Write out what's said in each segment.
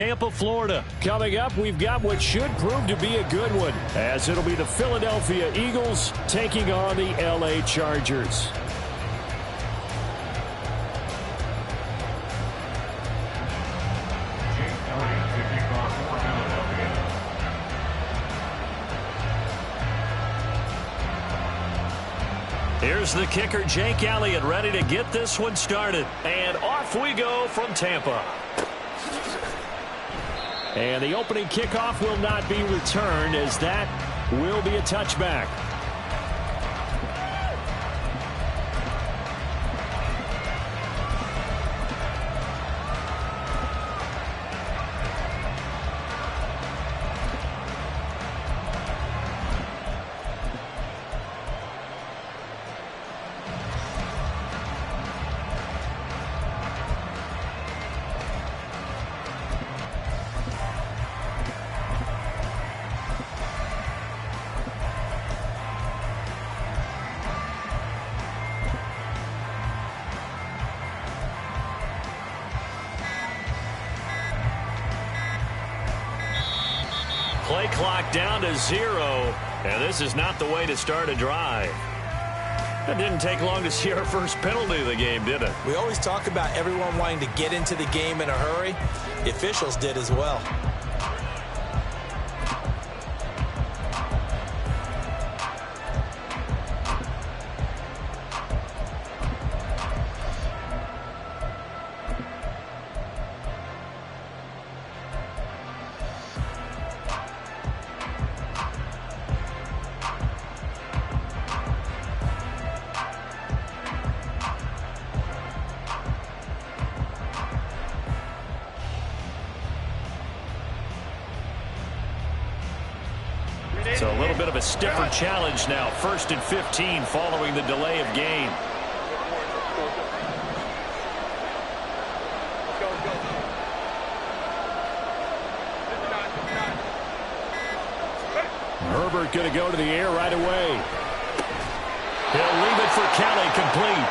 Tampa, Florida. Coming up, we've got what should prove to be a good one, as it'll be the Philadelphia Eagles taking on the LA Chargers. Here's the kicker, Jake Elliott, ready to get this one started. And off we go from Tampa. And the opening kickoff will not be returned, as that will be a touchback. Play clock down to 0, and this is not the way to start a drive. It didn't take long to see our first penalty of the game, did it? We always talk about everyone wanting to get into the game in a hurry. The officials did as well. So a little bit of a stiffer challenge now. 1st and 15 following the delay of game. Herbert going to go to the air right away. He'll leave it for Kelly, complete.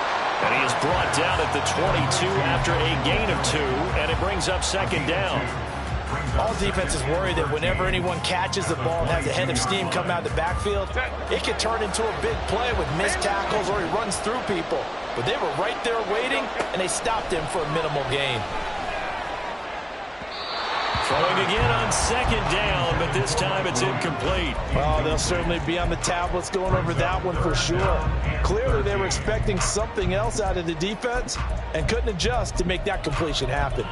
And he is brought down at the 22 after a gain of 2, and it brings up 2nd down. All defenses worry that whenever anyone catches the ball and has a head of steam come out of the backfield, it can turn into a big play with missed tackles or he runs through people. But they were right there waiting, and they stopped him for a minimal gain. Throwing again on 2nd down, but this time it's incomplete. Oh, they'll certainly be on the tablets going over that one for sure. Clearly they were expecting something else out of the defense and couldn't adjust to make that completion happen.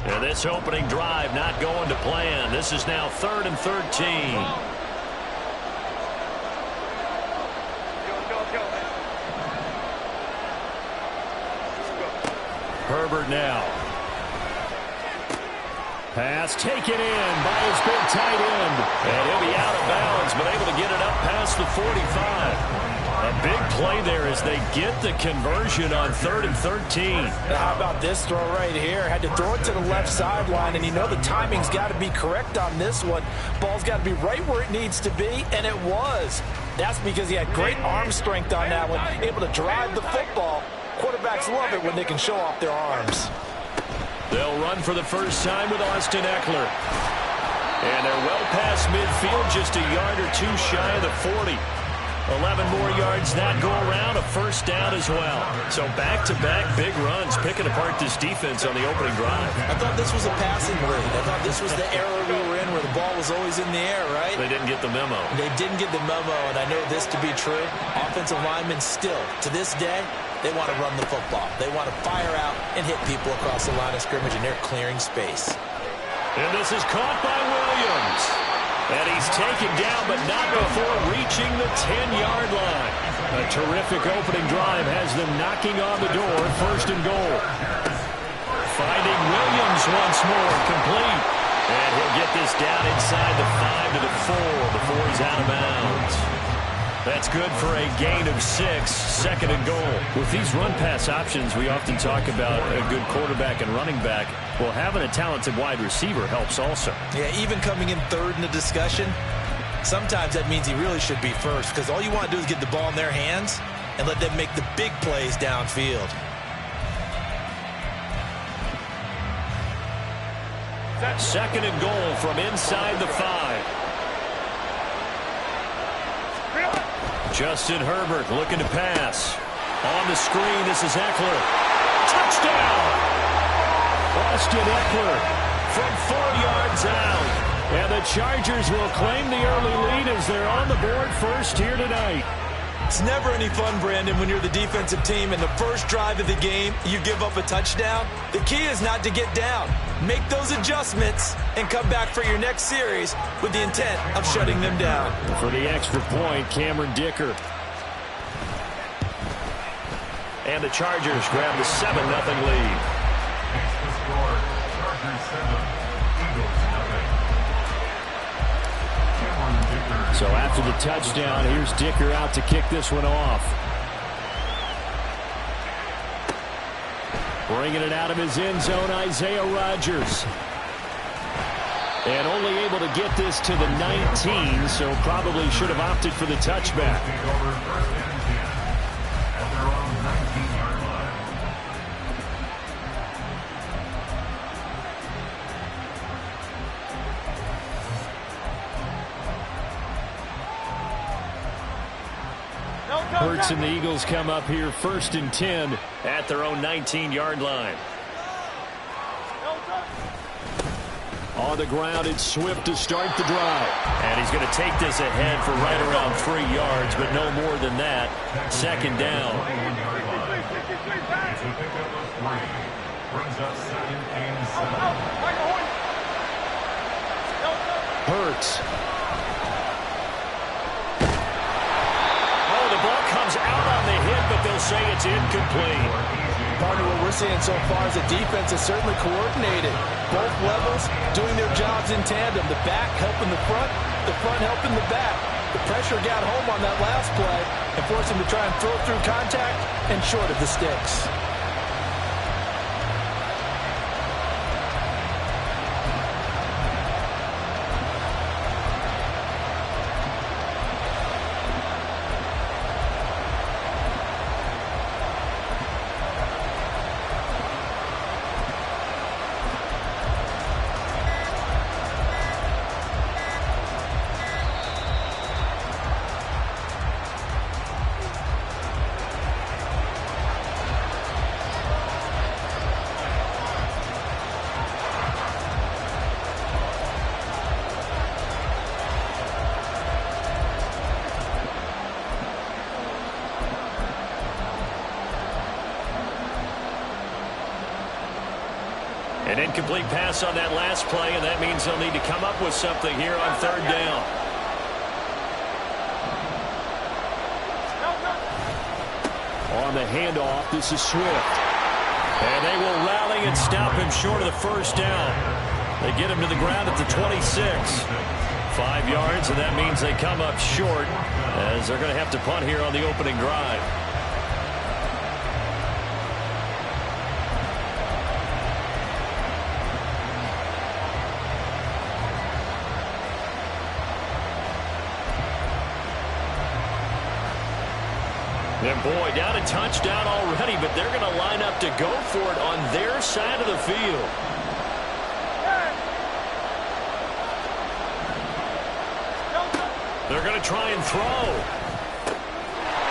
And this opening drive not going to plan. This is now 3rd and 13. Herbert now. Pass taken in by his big tight end. And he'll be out of bounds, but able to get it up past the 45. A big play there as they get the conversion on 3rd and 13. How about this throw right here? Had to throw it to the left sideline, and you know the timing's got to be correct on this one. Ball's got to be right where it needs to be, and it was. That's because he had great arm strength on that one, able to drive the football. Quarterbacks love it when they can show off their arms. They'll run for the first time with Austin Eckler. And they're well past midfield, just a yard or 2 shy of the 40. 11 more yards that go around, a first down as well. So back-to-back big runs, picking apart this defense on the opening drive. I thought this was a passing league. I thought this was the era we were in where the ball was always in the air, right? They didn't get the memo. They didn't get the memo, and I know this to be true. Offensive linemen still, to this day, they want to run the football. They want to fire out and hit people across the line of scrimmage, and they're clearing space. And this is caught by Williams. And he's taken down, but not before reaching the 10-yard line. A terrific opening drive has them knocking on the door, 1st and goal. Finding Williams once more, complete. And he'll get this down inside the 5 to the 4 before he's out of bounds. That's good for a gain of 6, 2nd and goal. With these run-pass options, we often talk about a good quarterback and running back. Well, having a talented wide receiver helps also. Yeah, even coming in 3rd in the discussion, sometimes that means he really should be 1st, because all you want to do is get the ball in their hands, and let them make the big plays downfield. Second and goal from inside the 5. Justin Herbert looking to pass. On the screen, this is Eckler. Touchdown! Austin Eckler from 4 yards out. And the Chargers will claim the early lead as they're on the board first here tonight. It's never any fun, Brandon, when you're the defensive team and the first drive of the game, you give up a touchdown. The key is not to get down. Make those adjustments and come back for your next series with the intent of shutting them down. For the extra point, Cameron Dicker. And the Chargers grab the 7-0 lead. So after the touchdown, here's Dicker out to kick this one off. Bringing it out of his end zone, Isaiah Rodgers. And only able to get this to the 19, so probably should have opted for the touchback. Hurts and the Eagles come up here 1st and 10 at their own 19-yard line. On the ground, it's Swift to start the drive. And he's going to take this ahead for right around 3 yards, but no more than that. Second down. Hurts. Out on the hit, but they'll say it's incomplete. Partner, what we're seeing so far is the defense is certainly coordinated. Both levels doing their jobs in tandem. The back helping the front helping the back. The pressure got home on that last play and forced him to try and throw through contact and short of the sticks. An incomplete pass on that last play, and that means they'll need to come up with something here on 3rd down. On the handoff, this is Swift. And they will rally and stop him short of the 1st down. They get him to the ground at the 26. 5 yards, and that means they come up short as they're going to have to punt here on the opening drive. And boy, down a touchdown already, but they're going to line up to go for it on their side of the field. They're going to try and throw.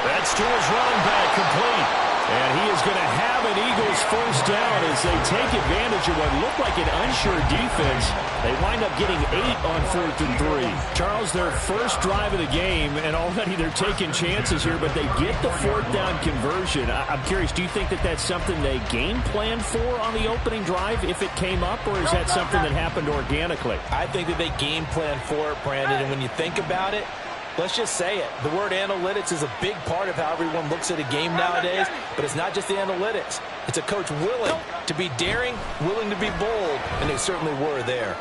That's to his running back, complete. And he is going to have an Eagles 1st down as they take advantage of what looked like an unsure defense. They wind up getting 8 on 4th and 3. Charles, their first drive of the game, and already they're taking chances here, but they get the 4th down conversion. I'm curious, do you think that that's something they game planned for on the opening drive if it came up, or is that something that happened organically? I think that they game planned for it, Brandon, and when you think about it, let's just say it. The word analytics is a big part of how everyone looks at a game nowadays, but it's not just the analytics. It's a coach willing to be daring, willing to be bold, and they certainly were there.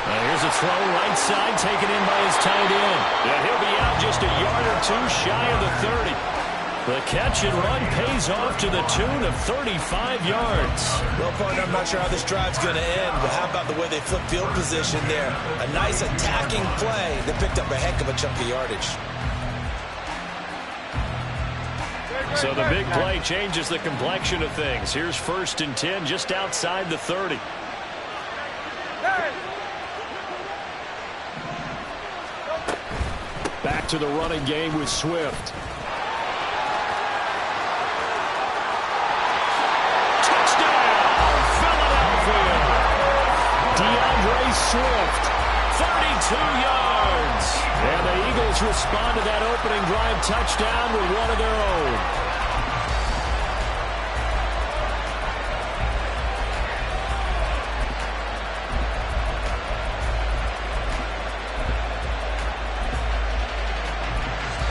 Here's a throw right side taken in by his tight end. Yeah, he'll be out just a yard or two shy of the 30. The catch and run pays off to the tune of 35 yards. Well, partner, I'm not sure how this drive's going to end, but how about the way they flip field position there? A nice attacking play that picked up a heck of a chunk of yardage. So the big play changes the complexion of things. Here's 1st and 10 just outside the 30. Back to the running game with Swift. Touchdown, Philadelphia. DeAndre Swift, 32 yards. And the Eagles respond to that opening drive touchdown with one of their own.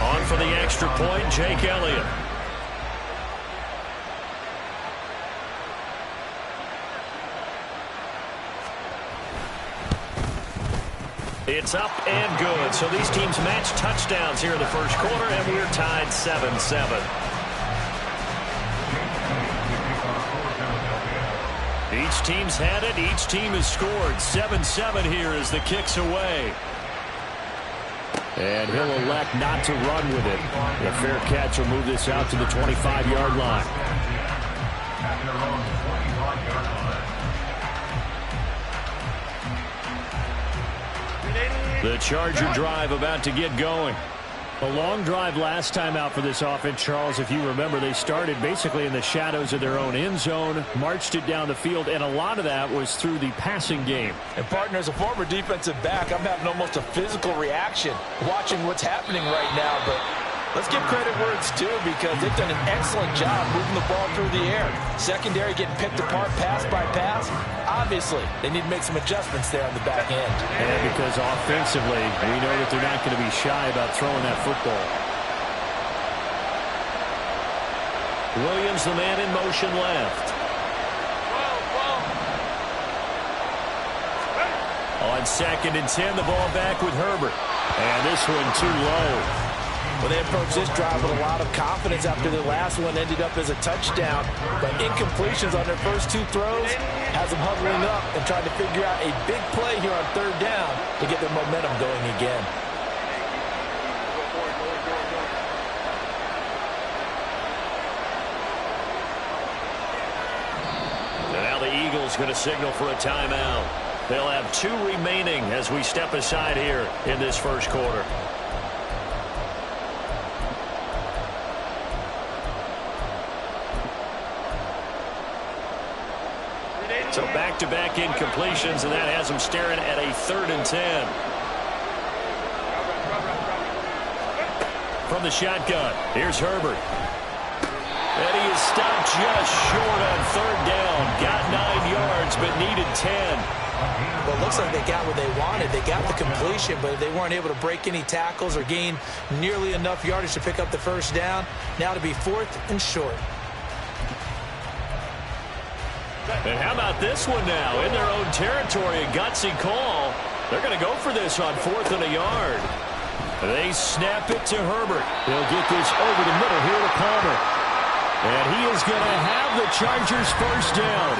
On for the extra point, Jake Elliott. It's up and good. So these teams match touchdowns here in the first quarter, and we're tied 7-7. Each team's had it. Each team has scored. 7-7 here as the kick's away. And he'll elect not to run with it. The fair catch will move this out to the 25-yard line. The Charger drive about to get going. A long drive last time out for this offense, Charles. If you remember, they started basically in the shadows of their own end zone, marched it down the field, and a lot of that was through the passing game. And, partner, as a former defensive back, I'm having almost a physical reaction watching what's happening right now. But let's give credit where it's due because they've done an excellent job moving the ball through the air. Secondary getting picked apart pass by pass. Obviously, they need to make some adjustments there on the back end. And because offensively, we know that they're not going to be shy about throwing that football. Williams, the man in motion left. On 2nd and 10, the ball back with Herbert. And this one too low. Well, they approached this drive with a lot of confidence after their last one ended up as a touchdown. But incompletions on their first 2 throws has them huddling up and trying to figure out a big play here on 3rd down to get their momentum going again. And now the Eagles going to signal for a timeout. They'll have 2 remaining as we step aside here in this first quarter. So back-to-back incompletions, and that has them staring at a 3rd and 10. From the shotgun, here's Herbert. And he is stopped just short on 3rd down. Got 9 yards, but needed 10. Well, it looks like they got what they wanted. They got the completion, but they weren't able to break any tackles or gain nearly enough yardage to pick up the 1st down. Now to be 4th and short. And how about this one now? In their own territory, a gutsy call. They're going to go for this on 4th and a yard. They snap it to Herbert. They'll get this over the middle here to Palmer. And he is going to have the Chargers 1st down.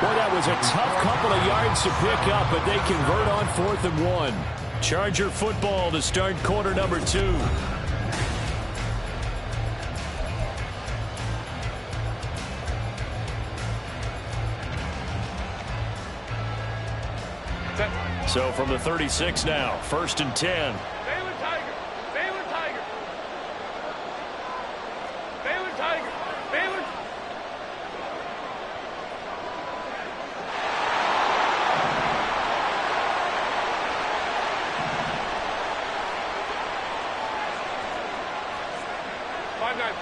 Boy, that was a tough couple of yards to pick up, but they convert on 4th and 1. Charger football to start quarter number 2. So from the 36 now, 1st and 10. Baylor Tiger. Baylor Tiger. Baylor Tiger. Baylor. Five nine.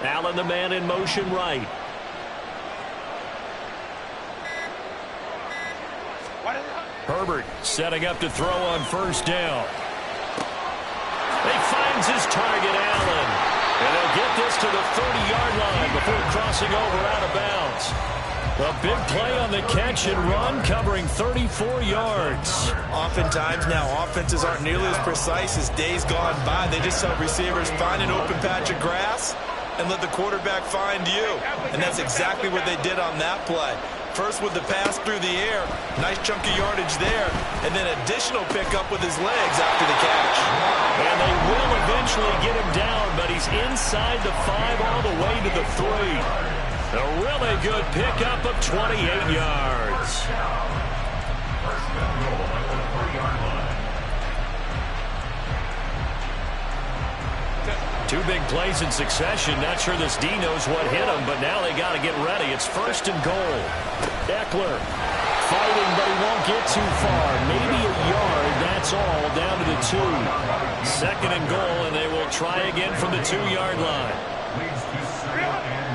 Allen, the man in motion right. Herbert setting up to throw on 1st down. He finds his target, Allen. And they'll get this to the 30-yard line before crossing over out of bounds. A big play on the catch and run, covering 34 yards. Oftentimes now, offenses aren't nearly as precise as days gone by. They just help receivers find an open patch of grass and let the quarterback find you. And that's exactly what they did on that play. First with the pass through the air. Nice chunk of yardage there. And then additional pickup with his legs after the catch. And they will eventually get him down, but he's inside the 5 all the way to the 3. A really good pickup of 28 yards. Two big plays in succession. Not sure this D knows what hit him, but now they got to get ready. It's 1st and goal. Eckler fighting, but he won't get too far. Maybe a yard, that's all, down to the 2. 2nd and goal, and they will try again from the 2-yard line.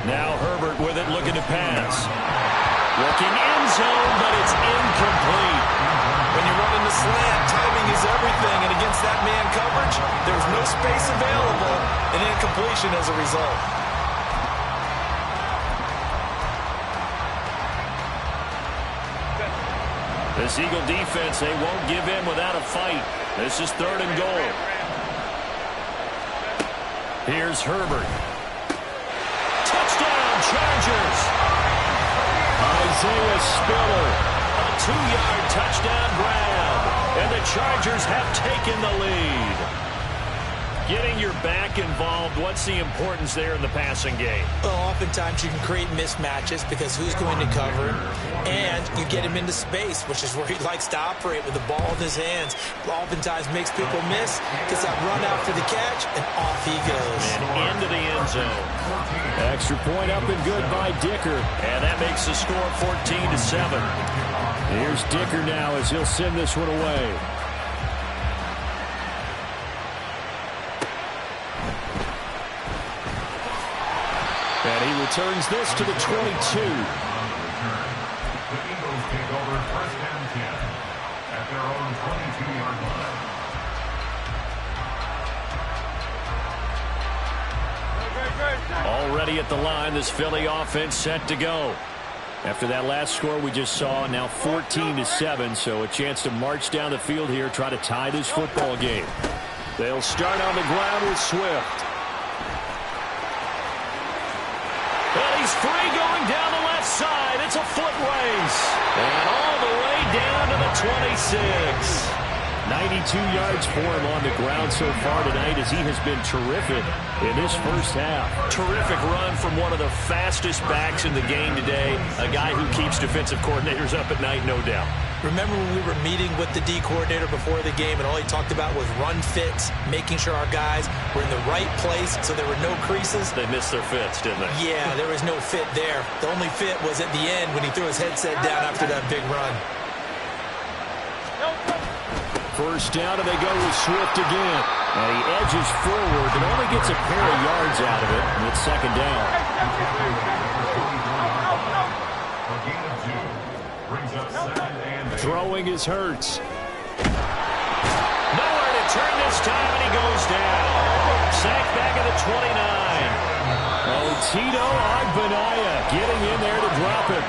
Now Herbert with it, looking to pass. Looking end zone, but it's incomplete. When you run in the slant, timing is everything, and against that man coverage, there's no space available, and incompletion as a result. This Eagle defense, they won't give in without a fight. This is 3rd and goal. Here's Herbert. Touchdown, Chargers! Isaiah Spiller, a 2-yard touchdown grab, and the Chargers have taken the lead. Getting your back involved, what's the importance there in the passing game? Well, oftentimes you can create mismatches because who's going to cover him, and you get him into space, which is where he likes to operate with the ball in his hands. Oftentimes makes people miss, gets that run after the catch, and off he goes. And into the end zone. Extra point up and good by Dicker, and that makes the score 14-7. Here's Dicker now as he'll send this one away. And he returns this to the 22. The Eagles take over 1st and 10 at their own 22-yard line. Already at the line, this Philly offense set to go. After that last score we just saw, now 14-7, so a chance to march down the field here, try to tie this football game. They'll start on the ground with Swift. And he's free going down the left side. It's a foot race. And all the way down to the 26. 92 yards for him on the ground so far tonight as he has been terrific in this first half. Terrific run from one of the fastest backs in the game today. A guy who keeps defensive coordinators up at night, no doubt. Remember when we were meeting with the D coordinator before the game and all he talked about was run fits, making sure our guys were in the right place so there were no creases? They missed their fits, didn't they? Yeah, there was no fit there. The only fit was at the end when he threw his headset down after that big run. First down, and they go with Swift again. And he edges forward, but only gets a pair of yards out of it, and it's 2nd down. Throwing is Hurts. Nowhere to turn this time, and he goes down. Sacked back at the 29. Tito Agbanaya getting in there to drop him.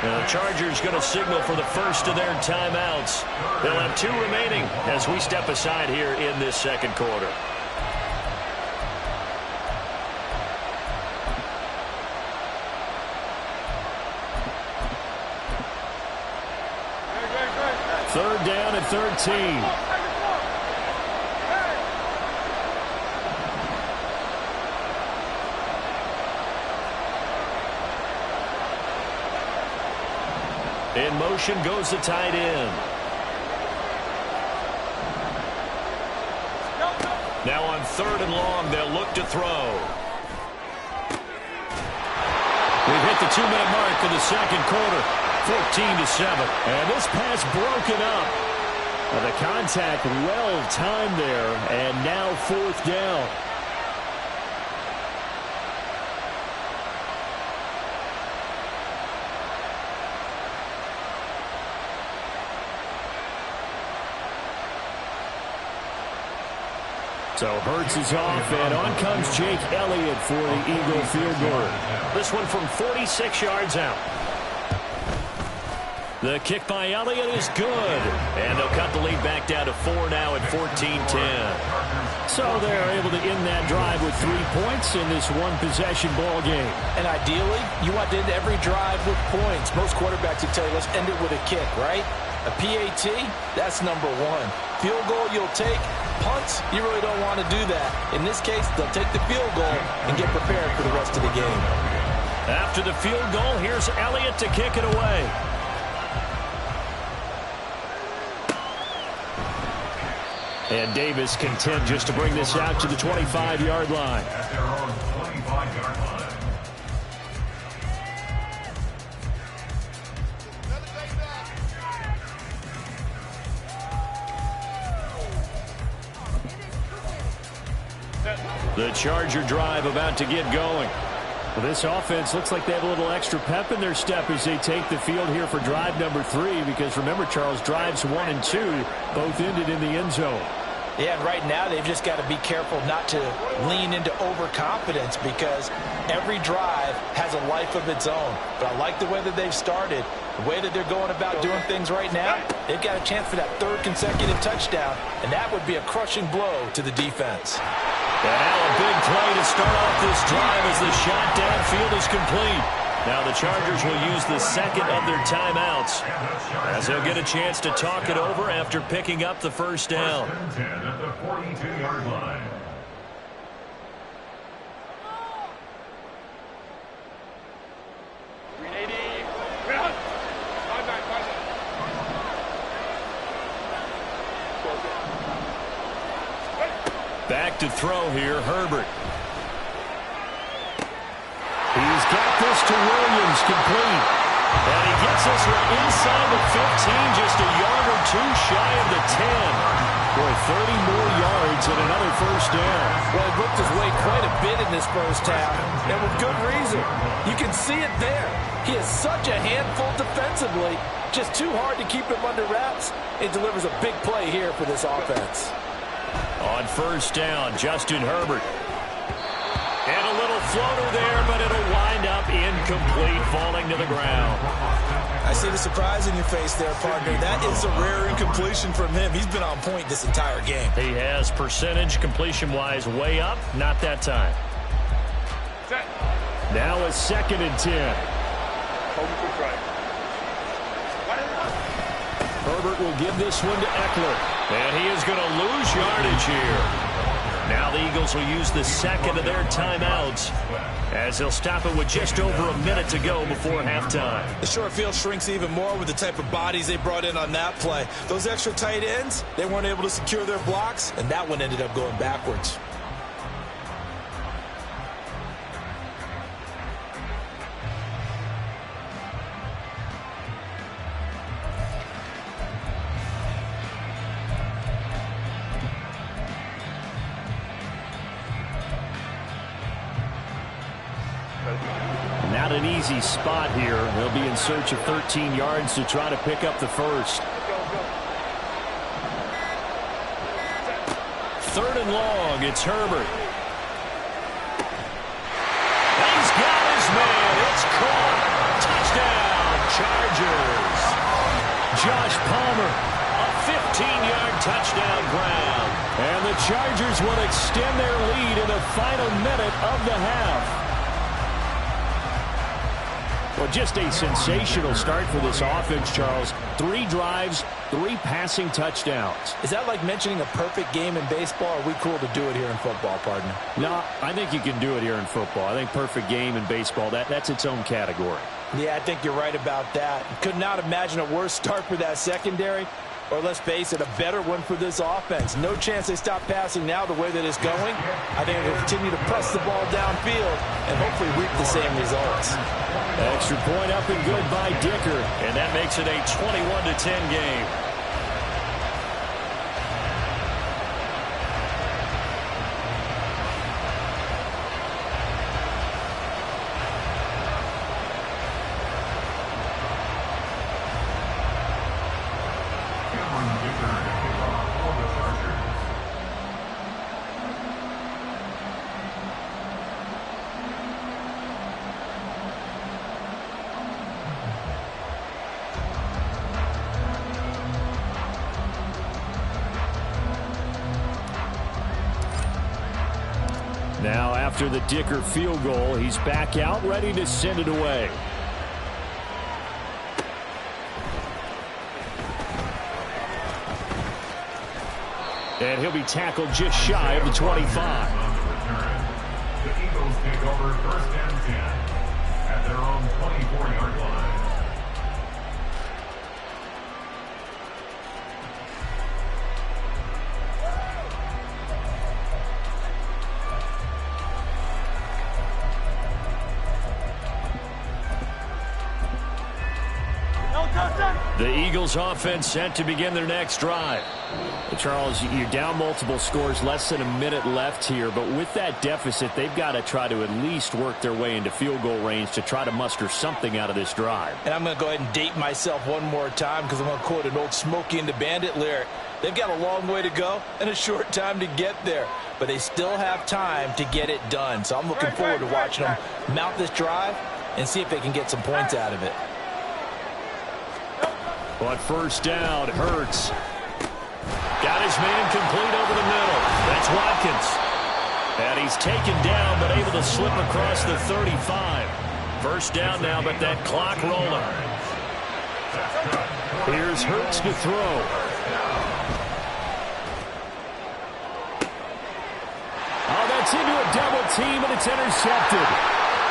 And the Chargers going to signal for the first of their timeouts. They'll have 2 remaining as we step aside here in this 2nd quarter. Third down and 13. In motion goes the tight end. Now on 3rd and long, they'll look to throw. We've hit the 2-minute mark of the 2nd quarter. 14-7. And this pass broken up. The contact well timed there. And now 4th down. So Hurts is off, and on comes Jake Elliott for the Eagle field goal. This one from 46 yards out. The kick by Elliott is good. And they'll cut the lead back down to 4 now at 14-10. So they're able to end that drive with 3 points in this one-possession ball game. And ideally, you want to end every drive with points. Most quarterbacks would tell you, let's end it with a kick, right? A PAT, that's number 1. Field goal you'll take. Punts, you really don't want to do that. In this case, they'll take the field goal and get prepared for the rest of the game. After the field goal, here's Elliott to kick it away. And Davis content just to bring this out to the 25-yard line. At their own 25-yard line. The Charger drive about to get going. Well, this offense looks like they have a little extra pep in their step as they take the field here for drive number 3, because remember, Charles, drives 1 and 2 both ended in the end zone. Yeah, and right now they've just got to be careful not to lean into overconfidence, because every drive has a life of its own. But I like the way that they've started, the way that they're going about doing things right now. They've got a chance for that 3rd consecutive touchdown, and that would be a crushing blow to the defense. And now a big play to start off this drive as the shot downfield is complete. Now the Chargers will use the second of their timeouts as they'll get a chance to talk it over after picking up the first down. 10 at the 42-yard line. Back to throw here, Herbert. He's got this to Williams, complete. And he gets this one inside the 15, just a yard or 2 shy of the 10. Boy, 30 more yards and another first down. Well, he booked his way quite a bit in this first half, and with good reason. You can see it there. He is such a handful defensively, just too hard to keep him under wraps. It delivers a big play here for this offense. On first down, Justin Herbert. And a little floater there, but it'll wind up incomplete, falling to the ground. I see the surprise in your face there, partner. That is a rare incompletion from him. He's been on point this entire game. He has percentage completion-wise way up, not that time. Set. Now a 2nd and 10. Home for try. Herbert will give this one to Eckler. And he is going to lose yardage here. Now the Eagles will use the second of their timeouts as they'll stop it with just over a minute to go before halftime. The short field shrinks even more with the type of bodies they brought in on that play. Those extra tight ends, they weren't able to secure their blocks, and that one ended up going backwards. Not an easy spot here. They'll be in search of 13 yards to try to pick up the first. 3rd and long. It's Herbert. He's got his man. It's caught. Touchdown, Chargers. Josh Palmer, a 15-yard touchdown ground. And the Chargers will extend their lead in the final minute of the half. Well, just a sensational start for this offense, Charles. 3 drives, 3 passing touchdowns. Is that like mentioning a perfect game in baseball? Or are we cool to do it here in football, partner? No, I think you can do it here in football. I think perfect game in baseball, that's its own category. Yeah, I think you're right about that. Could not imagine a worse start for that secondary. Or let's face it, a better one for this offense. No chance they stop passing now the way that it's going. I think they'll continue to press the ball downfield and hopefully reap the same results. Extra point up and good by Dicker. And that makes it a 21-10 game. after the Dicker field goal. He's back out, ready to send it away. And he'll be tackled just shy of the 25. The Eagles take over 1st and 10 at their own 24-yard line. The Eagles offense set to begin their next drive. Charles, you're down multiple scores, less than a minute left here, but with that deficit, they've got to try to at least work their way into field goal range to try to muster something out of this drive. And I'm going to go ahead and date myself one more time because I'm going to quote an old Smokey and the Bandit lyric. They've got a long way to go and a short time to get there, but they still have time to get it done. So I'm looking forward to watching them mount this drive and see if they can get some points out of it. But first down, Hurts. Got his man complete over the middle. That's Watkins. And he's taken down, but able to slip across the 35. First down now, but that clock rolling. Here's Hurts to throw. Oh, that's into a double team, and it's intercepted.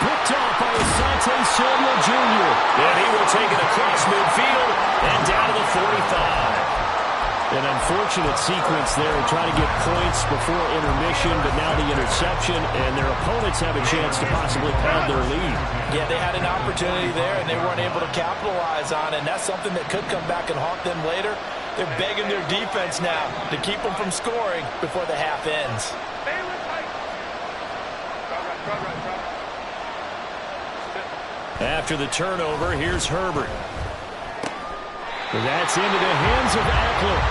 Picked off by Asante Samuel Jr. And he will take it across midfield and down to the 45. An unfortunate sequence there, trying to get points before intermission, but now the interception, and their opponents have a chance to possibly pad their lead. Yeah, they had an opportunity there, and they weren't able to capitalize on it, and that's something that could come back and haunt them later. They're begging their defense now to keep them from scoring before the half ends. After the turnover, here's Herbert. That's into the hands of Eckler.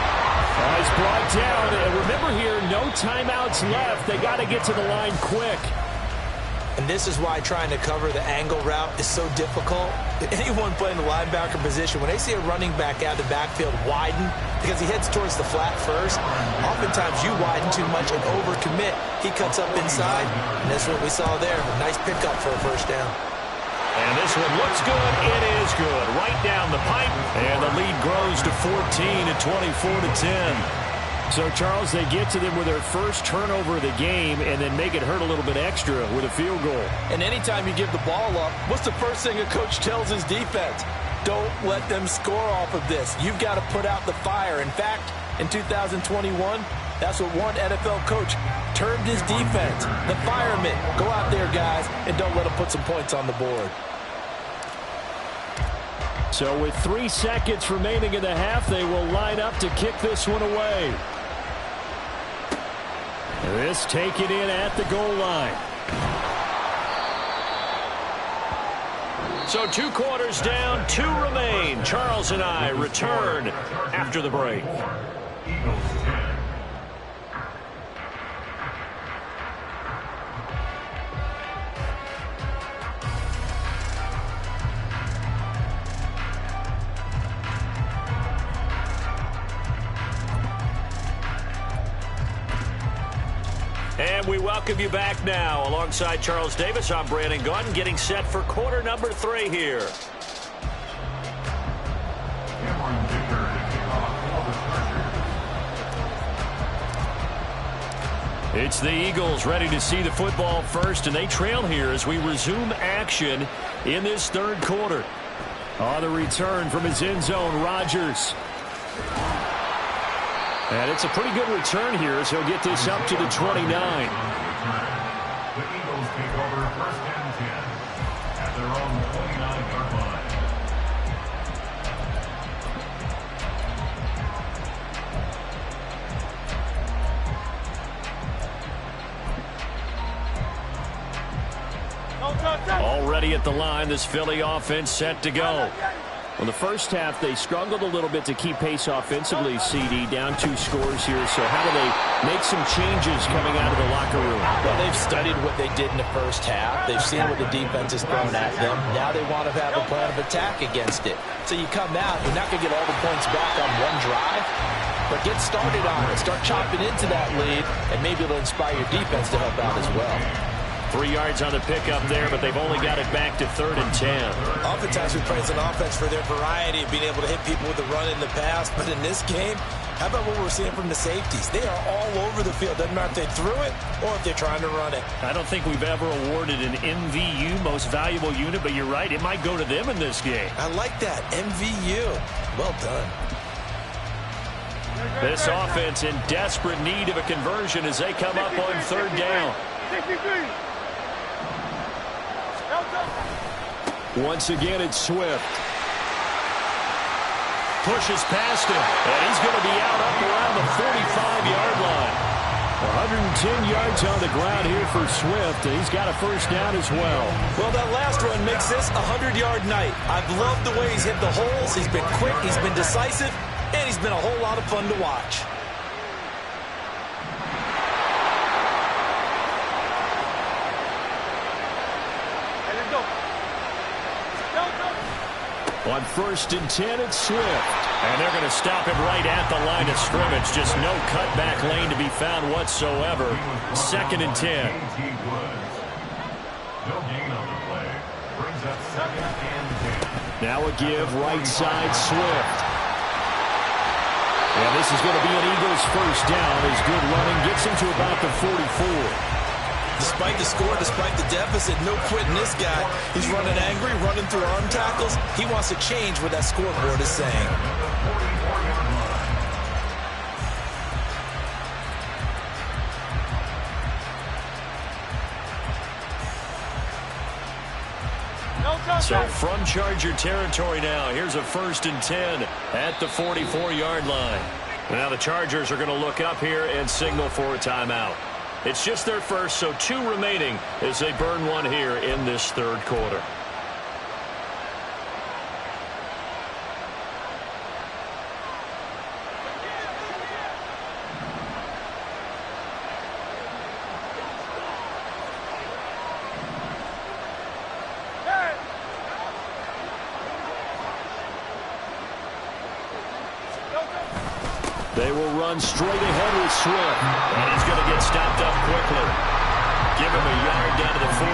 He's brought down, and remember here, no timeouts left. They got to get to the line quick. And this is why trying to cover the angle route is so difficult. Anyone playing the linebacker position, when they see a running back out of the backfield widen, because he heads towards the flat first, oftentimes you widen too much and overcommit. He cuts up inside, and that's what we saw there. A nice pickup for a first down. And this one looks good. It is good. Right down the pipe. And the lead grows to 14 at 24-10. So, Charles, they get to them with their first turnover of the game and then make it hurt a little bit extra with a field goal. And anytime you give the ball up, what's the first thing a coach tells his defense? Don't let them score off of this. You've got to put out the fire. In fact, in 2021, that's what one NFL coach termed his defense. The firemen. Go out there, guys, and don't let them put some points on the board. So with 3 seconds remaining in the half, they will line up to kick this one away. This taken in at the goal line. So 2 quarters down, 2 remain. Charles and I return after the break. Eagles 10. And we welcome you back now. Alongside Charles Davis, I'm Brandon Gaudin, getting set for quarter number 3 here. It's the Eagles ready to see the football first, and they trail here as we resume action in this 3rd quarter. On the return from his end zone, Rodgers. And it's a pretty good return here as he'll get this up to the 29. The Eagles take over 1st and 10 at their own 29-yard line. Already at the line, this Philly offense set to go. Well, the first half, they struggled a little bit to keep pace offensively, CD, down 2 scores here. So how do they make some changes coming out of the locker room? Well, they've studied what they did in the first half. They've seen what the defense has thrown at them. Now they want to have a plan of attack against it. So you come out, you're not going to get all the points back on one drive, but get started on it. Start chopping into that lead, and maybe it'll inspire your defense to help out as well. 3 yards on the pickup there, but they've only got it back to 3rd and 10. Oftentimes we praise an offense for their variety of being able to hit people with the run in the pass, but in this game, how about what we're seeing from the safeties? They are all over the field. Doesn't matter if they threw it or if they're trying to run it. I don't think we've ever awarded an MVU, most valuable unit, but you're right, it might go to them in this game. I like that, MVU. Well done. This offense in desperate need of a conversion as they come up on 3rd down. Once again, it's Swift. Pushes past him, and he's going to be out up around the 45-yard line. 110 yards on the ground here for Swift, and he's got a 1st down as well. Well, that last run makes this a 100-yard night. I've loved the way he's hit the holes. He's been quick, he's been decisive, and he's been a whole lot of fun to watch. On 1st and 10, it's Swift. And they're going to stop him right at the line of scrimmage. Just no cutback lane to be found whatsoever. 2nd and 10. Now a give, right side, Swift. And this is going to be an Eagles 1st down. His good running gets him to about the 44. Despite the score, despite the deficit, no quitting this guy. He's running angry, running through arm tackles. He wants to change what that scoreboard is saying. So from Charger territory now, here's a 1st and 10 at the 44-yard line. Now the Chargers are going to look up here and signal for a timeout. It's just their first, so 2 remaining as they burn one here in this 3rd quarter. They will run straight ahead with Swift. And he's going to get stopped up quickly. Give him a yard down to the 43.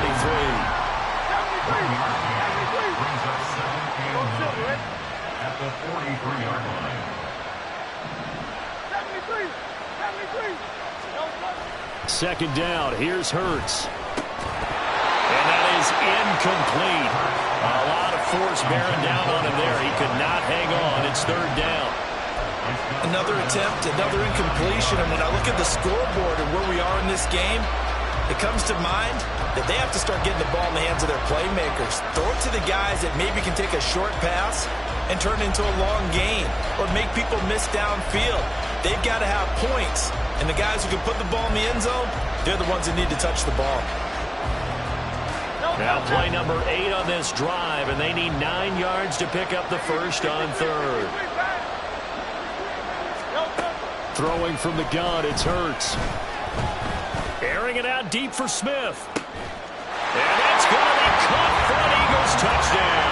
At the 43-yard line. 2nd down. Here's Hurts. And that is incomplete. A lot of force bearing down on him there. He could not hang on. It's 3rd down. Another attempt, another incompletion, and when I look at the scoreboard and where we are in this game, it comes to mind that they have to start getting the ball in the hands of their playmakers. Throw it to the guys that maybe can take a short pass and turn it into a long gain or make people miss downfield. They've got to have points, and the guys who can put the ball in the end zone, they're the ones that need to touch the ball. Now play number 8 on this drive, and they need 9 yards to pick up the 1st on 3rd. Throwing from the gun, it's Hurts. Airing it out deep for Smith. And that's going to be caught for an Eagles touchdown.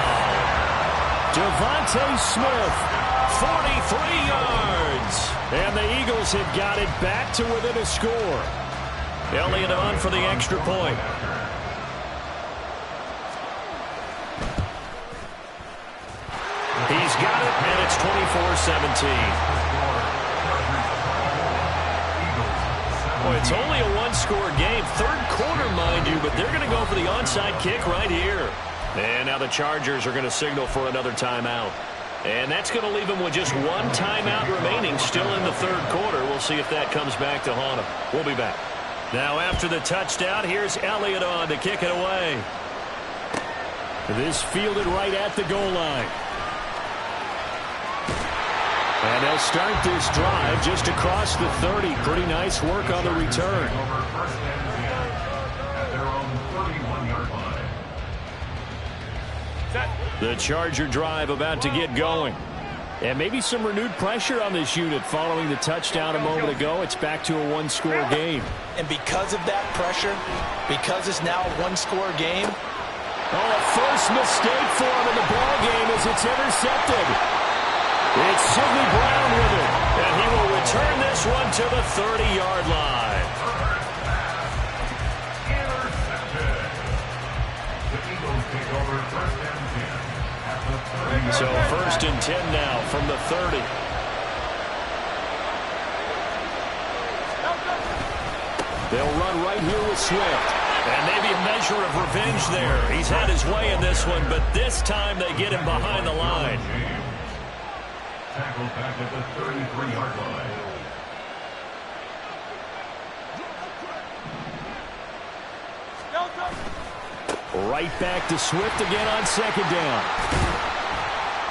Devontae Smith, 43 yards. And the Eagles have got it back to within a score. Elliott on for the extra point. He's got it, and it's 24-17. Boy, it's only a 1-score game. 3rd quarter, mind you, but they're going to go for the onside kick right here. And now the Chargers are going to signal for another timeout. And that's going to leave them with just 1 timeout remaining still in the 3rd quarter. We'll see if that comes back to haunt them. We'll be back. Now after the touchdown, here's Elliott on to kick it away. This fielded right at the goal line. And they'll start this drive just across the 30. Pretty nice work on the return. The Charger drive about to get going. And maybe some renewed pressure on this unit following the touchdown a moment ago. It's back to a 1-score game. And because of that pressure, because it's now a 1-score game. Oh, a first mistake for him in the ball game as it's intercepted. It's Sidney Brown with it, and he will return this one to the 30-yard line. take over first and 10 at the 30. So first and 10 now from the 30. They'll run right here with Swift. And maybe a measure of revenge there. He's had his way in this one, but this time they get him behind the line. Tackled back at the 33-yard line. Right back to Swift again on second down.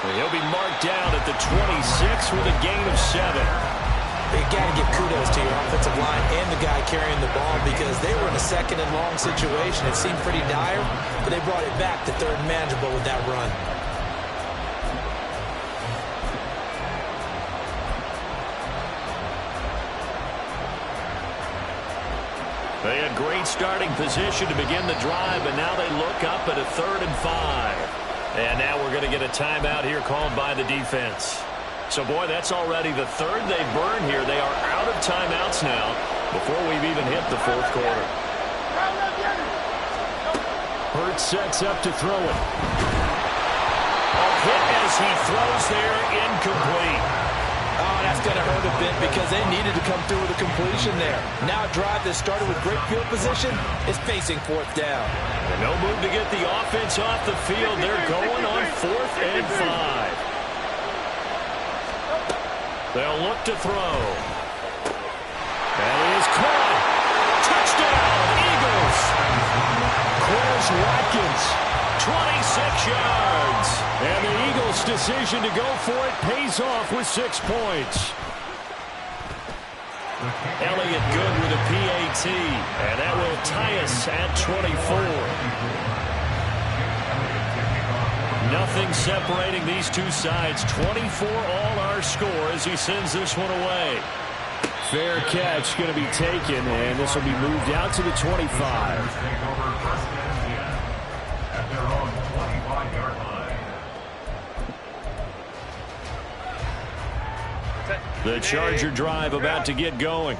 And he'll be marked down at the 26 with a gain of 7. You got to give kudos to your offensive line and the guy carrying the ball because they were in a second and long situation. It seemed pretty dire, but they brought it back to third and manageable with that run. They had great starting position to begin the drive, and now they look up at a 3rd and 5. And now we're going to get a timeout here called by the defense. So, boy, that's already the 3rd they've burned here. They are out of timeouts now before we've even hit the 4th quarter. Hurts sets up to throw it. A hit as he throws there, incomplete. Oh, that's going to hurt a bit because they needed to come through with a completion there. Now a drive that started with great field position is facing 4th down. And no move to get the offense off the field. They're going on 4th and 5. They'll look to throw. That is caught. Touchdown, Eagles. Quez Watkins, 26 yards. And the Eagles' decision to go for it pays off with 6 points. Elliott good with a PAT. And that will tie us at 24. Nothing separating these two sides. 24 all our score as he sends this one away. Fair catch going to be taken, and this will be moved out to the 25. The Charger drive about to get going.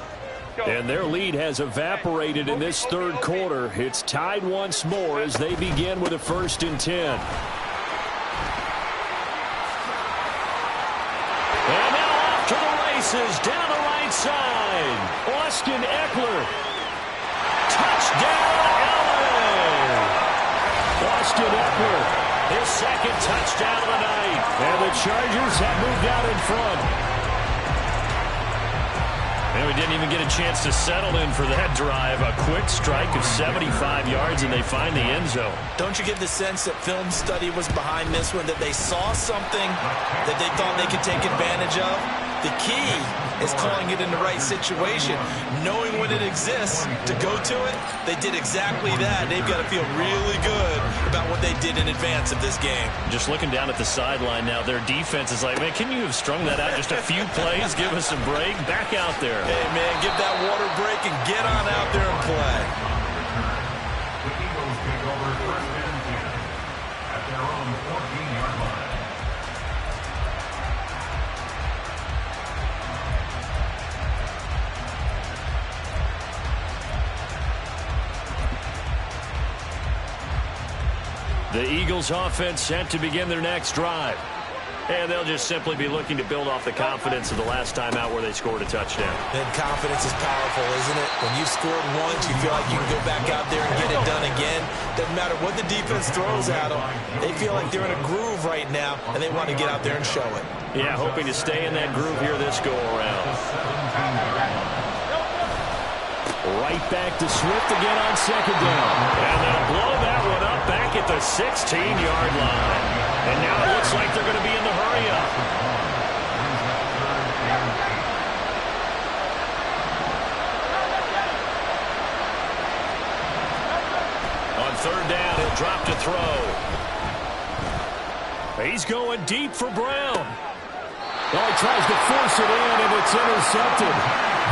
And their lead has evaporated in this 3rd quarter. It's tied once more as they begin with a 1st and 10. And now off to the races, down the right side. Austin Eckler. Touchdown, LA. Austin Eckler, his 2nd touchdown of the night. And the Chargers have moved out in front. And we didn't even get a chance to settle in for that drive. A quick strike of 75 yards, and they find the end zone. Don't you get the sense that film study was behind this one, that they saw something that they thought they could take advantage of? The key is calling it in the right situation, knowing when it exists to go to it. They did exactly that. They've got to feel really good about what they did in advance of this game. Just looking down at the sideline now, their defense is like, man, can you have strung that out just a few plays? Give us a break. Back out there. Hey, man, give that water break and get on out there and play. The Eagles take over 1st and 10 at their own 14-yard line. The Eagles offense set to begin their next drive. And they'll just simply be looking to build off the confidence of the last time out where they scored a touchdown. And confidence is powerful, isn't it? When you've scored once, you feel like you can go back out there and get it done again. Doesn't matter what the defense throws at them. They feel like they're in a groove right now, and they want to get out there and show it. Yeah, hoping to stay in that groove here this go-around. Right back to Swift again on second down. And they'll blow that one up back at the 16-yard line. And now it looks like they're going to be in the hurry-up. On 3rd down, he'll drop to throw. He's going deep for Brown. Well, he tries to force it in, and it's intercepted.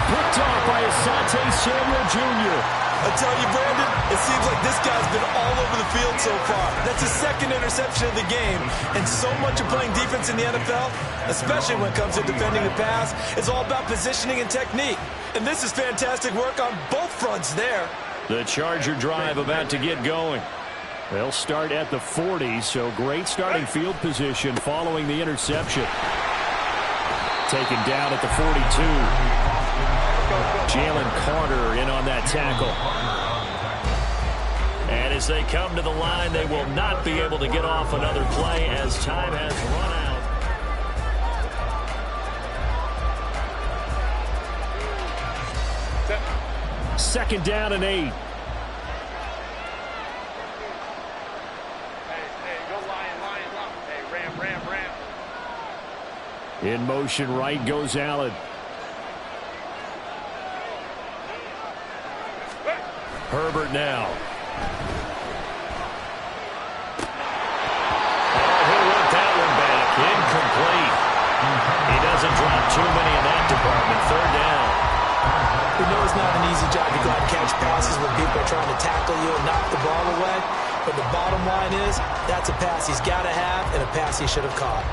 Picked off by Asante Samuel Jr. I tell you, Brandon, it seems like this guy's been all over the field so far. That's his 2nd interception of the game. And so much of playing defense in the NFL, especially when it comes to defending the pass, is all about positioning and technique. And this is fantastic work on both fronts there. The Charger drive about to get going. They'll start at the 40, so great starting field position following the interception. Taken down at the 42. Jalen Carter in on that tackle. And as they come to the line, they will not be able to get off another play as time has run out. Second down and 8. In motion right goes Allen. Herbert now. Oh, he'll work that one back. Incomplete. He doesn't drop too many in that department. Third down. We know it's not an easy job to go out and catch passes when people are trying to tackle you and knock the ball away. But the bottom line is, that's a pass he's got to have and a pass he should have caught.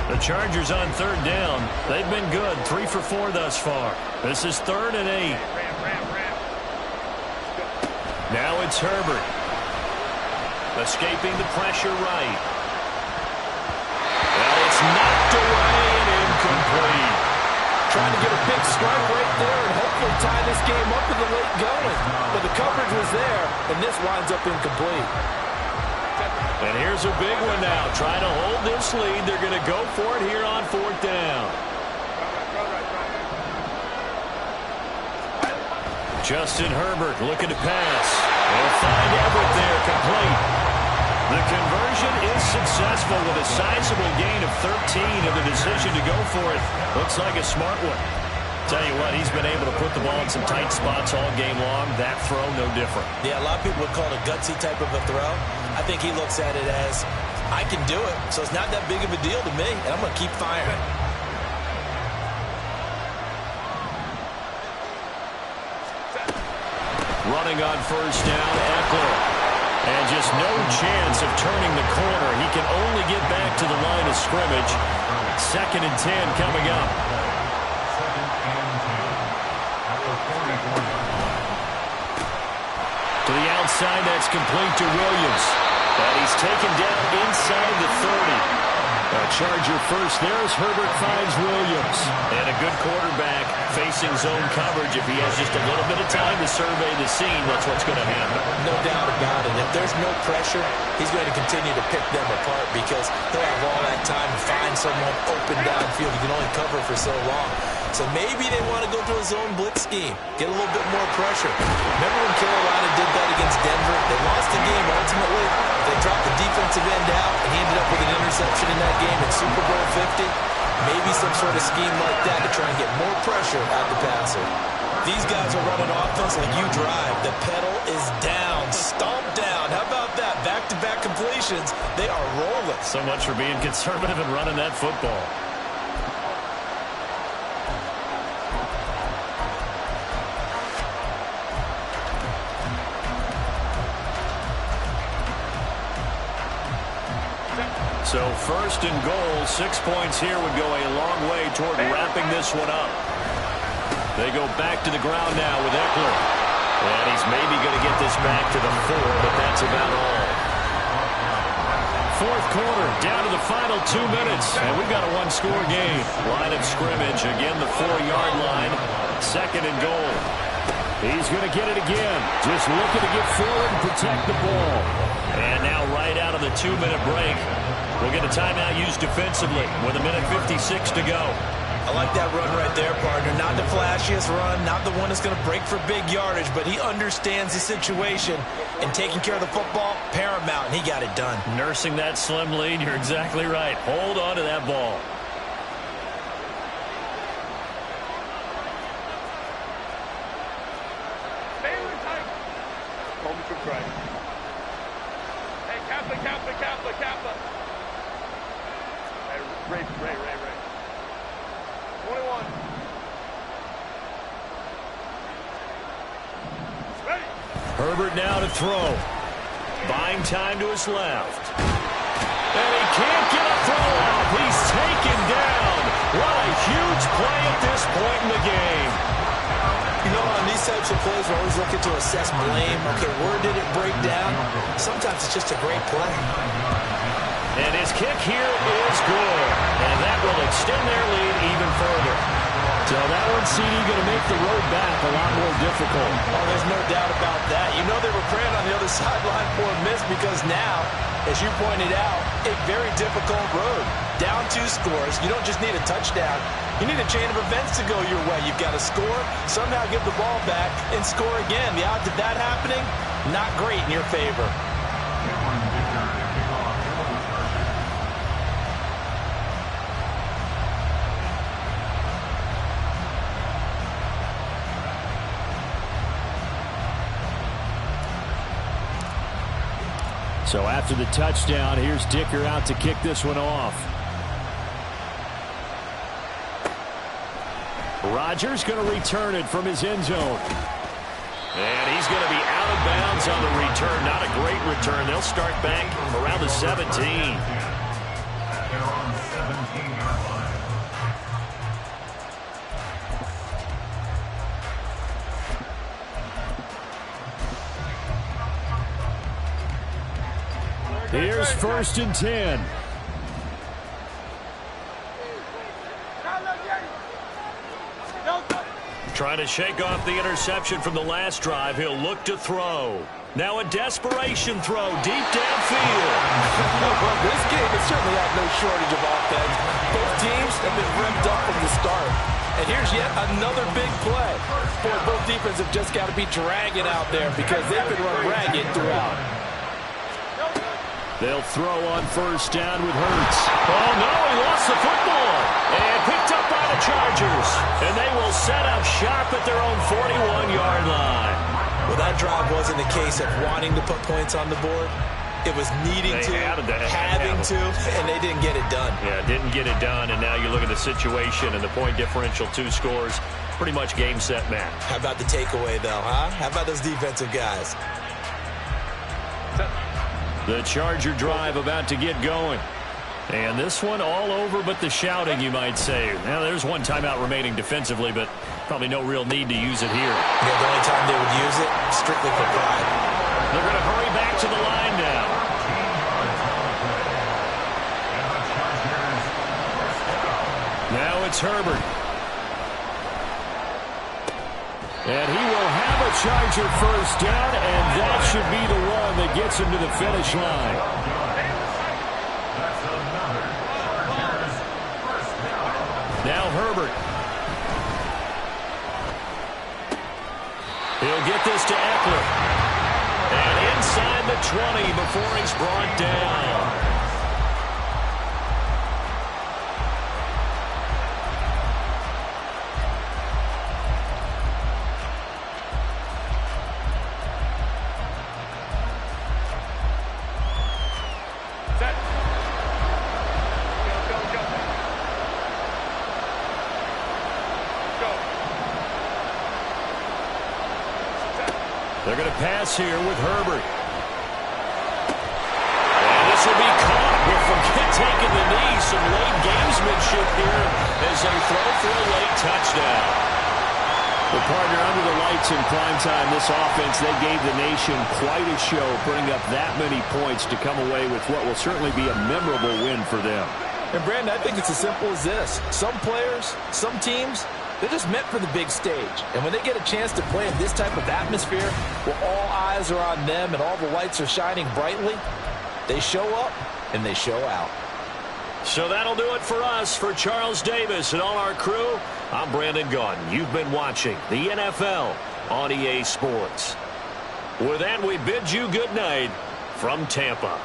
The Chargers on third down. They've been good. 3 for 4 thus far. This is 3rd and 8. Now it's Herbert. Escaping the pressure right. Well, it's knocked away and incomplete. Trying to get a big strike right there and hopefully tie this game up in the late going. But the coverage was there, and this winds up incomplete. And here's a big one now. Trying to hold this lead. They're going to go for it here on 4th down. Justin Herbert looking to pass. They'll find Everett there, complete. The conversion is successful with a sizable gain of 13 and the decision to go for it. Looks like a smart one. Tell you what, he's been able to put the ball in some tight spots all game long. That throw, no different. Yeah, a lot of people would call it a gutsy type of a throw. I think he looks at it as, I can do it, so it's not that big of a deal to me, and I'm going to keep firing. Running on first down, Eckler. And just no chance of turning the corner. He can only get back to the line of scrimmage. 2nd and 10 coming up. To the outside, that's complete to Williams. And he's taken down inside the 30. A Charger first there as Herbert finds Williams. And a good quarterback facing zone coverage. If he has just a little bit of time to survey the scene, that's what's going to happen. No doubt about it. If there's no pressure, he's going to continue to pick them apart because he'll have all that time to find someone open downfield. He can only cover for so long. So maybe they want to go to a zone blitz scheme, get a little bit more pressure. Remember when Carolina did that against Denver? They lost the game ultimately. They dropped the defensive end out, and he ended up with an interception in that game in Super Bowl 50. Maybe some sort of scheme like that to try and get more pressure at the passer. These guys are running offense like you drive. The pedal is down, stomped down. How about that? Back-to-back completions. They are rolling. So much for being conservative and running that football. So 1st and goal, 6 points here would go a long way toward wrapping this one up. They go back to the ground now with Eckler. And he's maybe going to get this back to the 4, but that's about all. 4th quarter, down to the final 2 minutes, and we've got a one-score game. Line of scrimmage, again the 4-yard line, 2nd and goal. He's going to get it again, just looking to get forward and protect the ball. And now right out of the 2-minute break, we'll get a timeout used defensively with 1:56 to go. I like that run right there, partner. Not the flashiest run, not the one that's going to break for big yardage, but he understands the situation, and taking care of the football, paramount, and he got it done. Nursing that slim lead, you're exactly right. Hold on to that ball. Ray. 21. Ready. Herbert now to throw. Buying time to his left. And he can't get a throw off. He's taken in the game. You know, on these types of plays, we're always looking to assess blame. Okay, where did it break down? Sometimes it's just a great play. And his kick here is good. And that will extend their lead even further. So that one, CD, going to make the road back a lot more difficult. Oh, there's no doubt about that. You know they were praying on the other sideline for a miss because now, as you pointed out, a very difficult road. Down 2 scores. You don't just need a touchdown. You need a chain of events to go your way. You've got to score, somehow give the ball back, and score again. The odds of that happening, not great in your favor. So after the touchdown, here's Dicker out to kick this one off. Rodgers going to return it from his end zone. And he's going to be out of bounds on the return. Not a great return. They'll start back around the 17. They're on 17-yard line. Here's 1st and 10. Trying to shake off the interception from the last drive. He'll look to throw. Now a desperation throw deep downfield. Well, this game has certainly had no shortage of offense. Both teams have been revved up from the start. And here's yet another big play. Boy, both defenses have just got to be dragging out there because they've been run ragged throughout. They'll throw on 1st down with Hurts. Oh, no, he lost the football. And picked up by the Chargers. And they will set up shop at their own 41-yard line. Well, that drive wasn't a case of wanting to put points on the board. It was needing to, having to, and they didn't get it done. Yeah, didn't get it done, and now you look at the situation and the point differential, 2 scores, pretty much game, set, match. How about the takeaway, though, huh? How about those defensive guys? The Charger drive about to get going. And this one all over but the shouting, you might say. Now, there's one timeout remaining defensively, but probably no real need to use it here. Yeah, the only time they would use it, strictly for pride. They're going to hurry back to the line now. Now it's Herbert. And he will have a Charger 1st down, and that should be the one that gets him to the finish line. Now Herbert. He'll get this to Eckler. And inside the 20 before he's brought down. They're going to pass here with Herbert. And this will be caught from taking the knee. Some late gamesmanship here as they throw for a late touchdown. Well, partner, under the lights in primetime, this offense, they gave the nation quite a show, putting up that many points to come away with what will certainly be a memorable win for them. And, Brandon, I think it's as simple as this. Some players, some teams, they're just meant for the big stage. And when they get a chance to play in this type of atmosphere where all eyes are on them and all the lights are shining brightly, they show up and they show out. So that'll do it for us. For Charles Davis and all our crew, I'm Brandon Gaudin. You've been watching the NFL on EA Sports. With that, we bid you good night from Tampa.